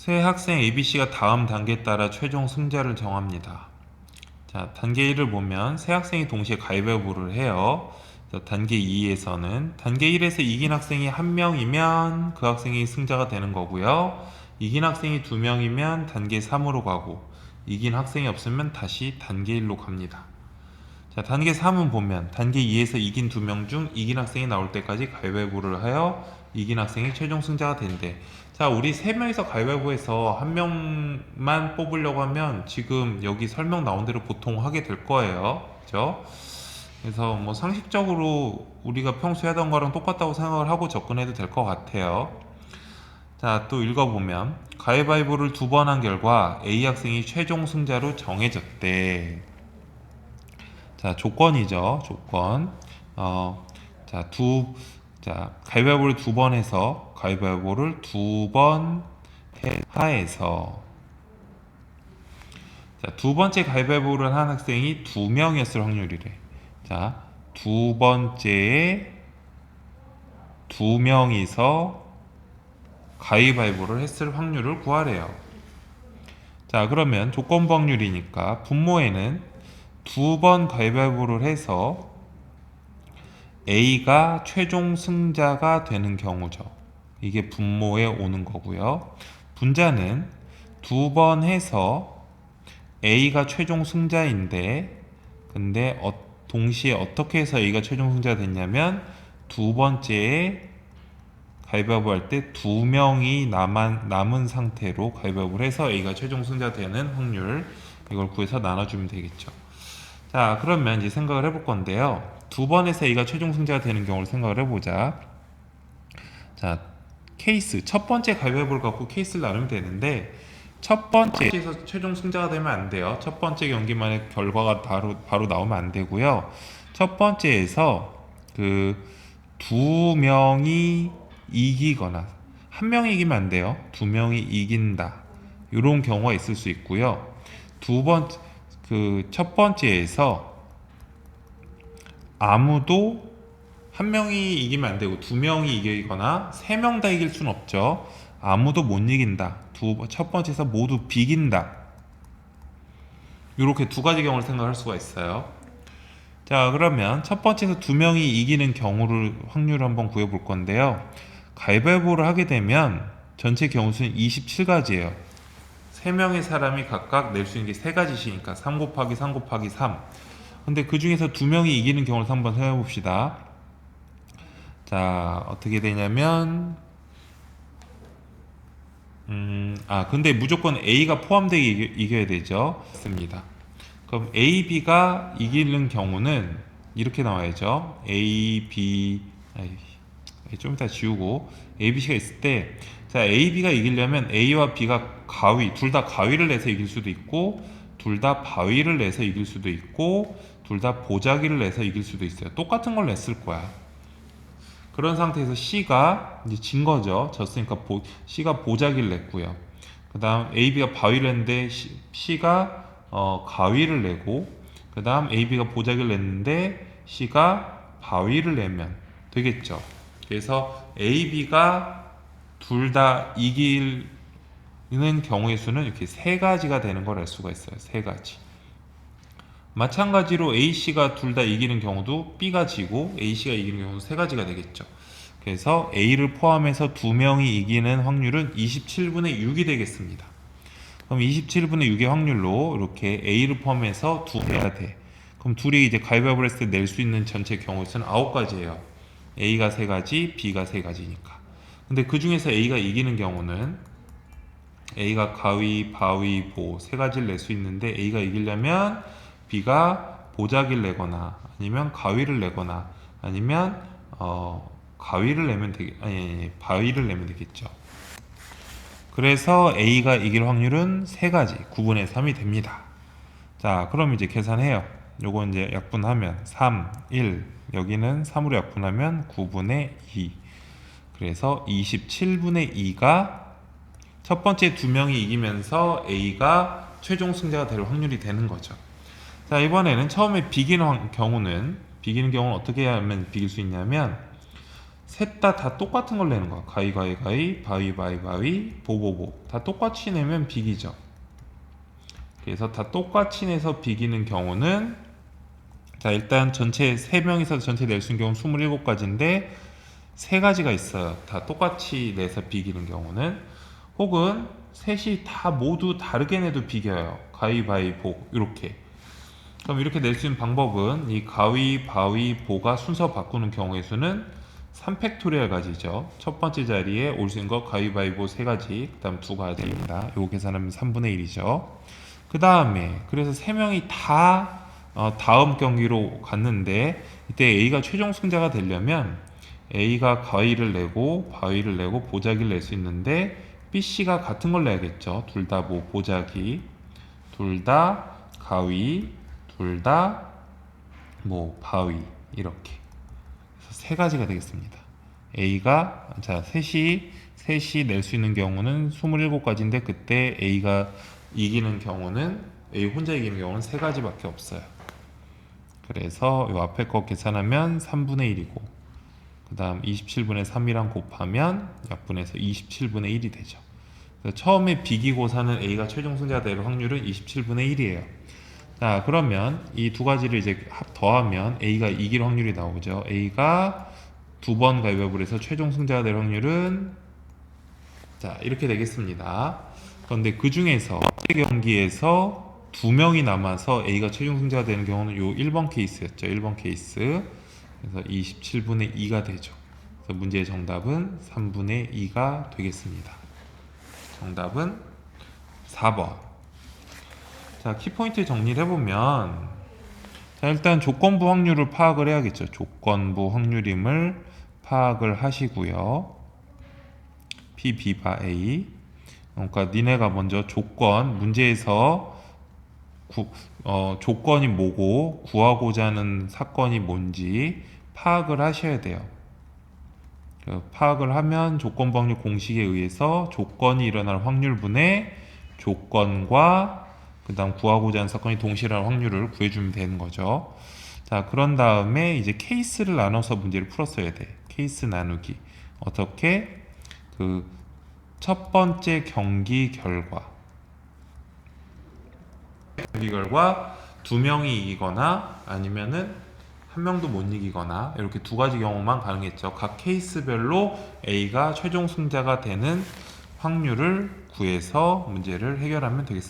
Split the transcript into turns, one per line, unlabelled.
새 학생 ABC가 다음 단계에 따라 최종 승자를 정합니다. 자, 단계 1을 보면 새 학생이 동시에 가위바위보를 해요. 단계 2에서는 단계 1에서 이긴 학생이 1명이면 그 학생이 승자가 되는 거고요. 이긴 학생이 2명이면 단계 3으로 가고 이긴 학생이 없으면 다시 단계 1로 갑니다. 자, 단계 3은 보면 단계 2에서 이긴 2명 중 이긴 학생이 나올 때까지 가위바위보를 하여 이긴 학생이 최종 승자가 된대. 자, 우리 3명이서 가위바위보해서 1명만 뽑으려고 하면 지금 여기 설명 나온 대로 보통 하게 될 거예요. 그죠? 그래서 뭐 상식적으로 우리가 평소에 하던 거랑 똑같다고 생각을 하고 접근해도 될 것 같아요. 자, 또 읽어보면 가위바위보를 2번 한 결과 A 학생이 최종 승자로 정해졌대. 자, 조건이죠. 조건. 자, 가위바위보를 2번 해서, 가위바위보를 2번 하에서, 자, 두 번째 가위바위보를 한 학생이 2명이었을 확률이래. 자, 두 번째에 2명이서 가위바위보를 했을 확률을 구하래요. 자, 그러면 조건부 확률이니까 분모에는 2번 가위바위보를 해서 A가 최종 승자가 되는 경우죠. 이게 분모에 오는 거고요. 분자는 2번 해서 A가 최종 승자인데, 근데 동시에 어떻게 해서 A가 최종 승자가 됐냐면 두 번째에 가위바위보 할 때 2명이 남은 상태로 가위바위보를 해서 A가 최종 승자 되는 확률, 이걸 구해서 나눠주면 되겠죠. 자, 그러면 이제 생각을 해볼 건데요. 2번에서 A가 최종 승자가 되는 경우를 생각을 해보자. 자, 첫 번째 가위바위보를 갖고 케이스를 나누면 되는데, 첫 번째에서 최종 승자가 되면 안 돼요. 첫 번째 경기만의 결과가 바로 나오면 안 되고요. 첫 번째에서 그 2명이 이기거나, 1명이 이기면 안 돼요. 2명이 이긴다, 이런 경우가 있을 수 있고요. 첫 번째에서 아무도 1명이 이기면 안 되고 2명이 이기거나 3명 다 이길 수는 없죠. 아무도 못 이긴다, 첫 번째에서 모두 비긴다, 이렇게 두 가지 경우를 생각할 수가 있어요. 자, 그러면 첫 번째에서 2명이 이기는 경우를 확률을 한번 구해볼 건데요. 가위바위보를 하게 되면 전체 경우수는 27가지예요. 3명의 사람이 각각 낼 수 있는 게 3가지씩이니까 3 곱하기 3 곱하기 3. 근데 그 중에서 2명이 이기는 경우를 한번 생각해 봅시다. 자, 어떻게 되냐면 근데 무조건 A가 포함되게 이겨야 되죠. 맞습니다. 그럼 A, B가 이기는 경우는 이렇게 나와야죠. A, B, 좀 이따 지우고 A, B, C가 있을 때, 자, A, B가 이기려면 A와 B가 둘 다 가위를 내서 이길 수도 있고, 둘 다 바위를 내서 이길 수도 있고, 둘 다 보자기를 내서 이길 수도 있어요. 똑같은 걸 냈을 거야. 그런 상태에서 C가 이제 진 거죠. 졌으니까 C가 보자기를 냈고요. 그 다음 A, B가 바위를 냈는데 C가 가위를 내고, 그 다음 A, B가 보자기를 냈는데 C가 바위를 내면 되겠죠. 그래서 A, B가 둘 다 이기는 경우의 수는 이렇게 3가지가 되는 걸 알 수가 있어요. 3가지. 마찬가지로 A씨가 둘 다 이기는 경우도 B가 지고 A씨가 이기는 경우도 3가지가 되겠죠. 그래서 A를 포함해서 2명이 이기는 확률은 27분의 6이 되겠습니다. 그럼 27분의 6의 확률로 이렇게 A를 포함해서 2해야 돼. 그럼 둘이 이제 가위바위보를 했을 때 낼 수 있는 전체 경우 수는 9가지예요. A가 3가지, B가 3가지니까. 근데 그 중에서 A가 이기는 경우는 A가 가위, 바위, 보 3가지를 낼 수 있는데, A가 이기려면 B가 보자기를 내거나 아니면 가위를 내거나 아니면 바위를 내면 되겠죠. 그래서 A가 이길 확률은 3가지, 9분의 3이 됩니다. 자, 그럼 이제 계산해요. 요거 이제 약분하면 3, 1, 여기는 3으로 약분하면 9분의 2. 그래서 27분의 2가 첫 번째 2명이 이기면서 A가 최종 승자가 될 확률이 되는 거죠. 자, 이번에는 처음에 비기는 경우는 어떻게 하면 비길 수 있냐면, 셋 다 똑같은 걸 내는 거야. 가위가위가위, 바위바위바위, 보보보. 다 똑같이 내면 비기죠. 그래서 다 똑같이 내서 비기는 경우는, 자, 일단 전체 3명이서 전체 낼 수 있는 경우는 27가지인데 3가지가 있어요. 다 똑같이 내서 비기는 경우는. 혹은 셋이 다 모두 다르게 내도 비겨요. 가위바위보 이렇게. 그럼 이렇게 낼 수 있는 방법은 이 가위바위보가 순서 바꾸는 경우의 수는 3팩토리얼 가지죠. 첫 번째 자리에 올 수 있는 거 가위바위보 3가지, 그 다음 2가지입니다. 요거 계산하면 3분의 1이죠. 그 다음에 그래서 3명이 다 다음 경기로 갔는데, 이때 A가 최종 승자가 되려면 A가 가위를 내고 바위를 내고 보자기를 낼 수 있는데, BC가 같은 걸 내야겠죠. 둘 다 뭐 보자기, 둘 다 가위, 둘 다 뭐 바위, 이렇게. 그래서 3가지가 되겠습니다. A가, 자, 셋이 낼 수 있는 경우는 27가지인데 그때 A가 이기는 경우는, A 혼자 이기는 경우는 3가지밖에 없어요. 그래서 이 앞에 거 계산하면 3분의 1이고, 그 다음 27분의 3이랑 곱하면 약분해서 27분의 1이 되죠. 그래서 처음에 비기고 사는 A가 최종 승자가 될 확률은 27분의 1이에요. 자, 그러면 이 두 가지를 이제 더하면 A가 이길 확률이 나오죠. A가 2번 가위바위보를 해서 최종 승자가 될 확률은, 자, 이렇게 되겠습니다. 그런데 그 중에서 경기에서 2명이 남아서 A가 최종 승자가 되는 경우는 요 1번 케이스였죠. 1번 케이스. 그래서 27분의 2가 되죠. 그래서 문제의 정답은 3분의 2가 되겠습니다. 정답은 4번. 자, 키포인트 정리를 해보면, 자, 일단 조건부 확률을 파악을 해야겠죠. 조건부 확률임을 파악을 하시고요. P, B 바 A. 그러니까 니네가 먼저 문제에서 조건이 뭐고 구하고자 하는 사건이 뭔지 파악을 하셔야 돼요. 파악을 하면 조건부 확률 공식에 의해서 조건이 일어날 확률분의 조건과 그 다음 구하고자 하는 사건이 동시에 일어날 확률을 구해주면 되는 거죠. 자, 그런 다음에 이제 케이스를 나눠서 문제를 풀었어야 돼. 케이스 나누기. 어떻게? 첫 번째 경기 결과 2명이 이기거나 아니면은 1명도 못 이기거나, 이렇게 2가지 경우만 가능했죠. 각 케이스별로 A가 최종 승자가 되는 확률을 구해서 문제를 해결하면 되겠습니다.